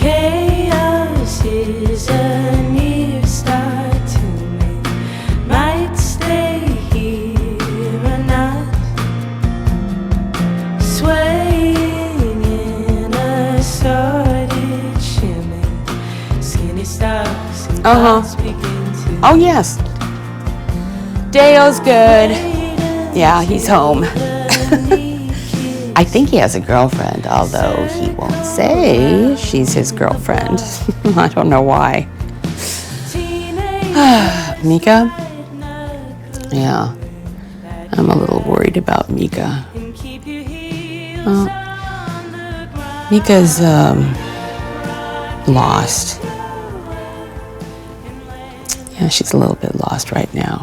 Chaos is a near start to me. Might stay here or not. Swaying in a sordid shimmy. Skinny stars and clouds begin to. Oh, yes. Deo's good. Yeah, he's home. I think he has a girlfriend, although he won't say she's his girlfriend. I don't know why. Mika? Yeah, I'm a little worried about Mika. Mika's lost. Yeah, she's a little bit lost right now.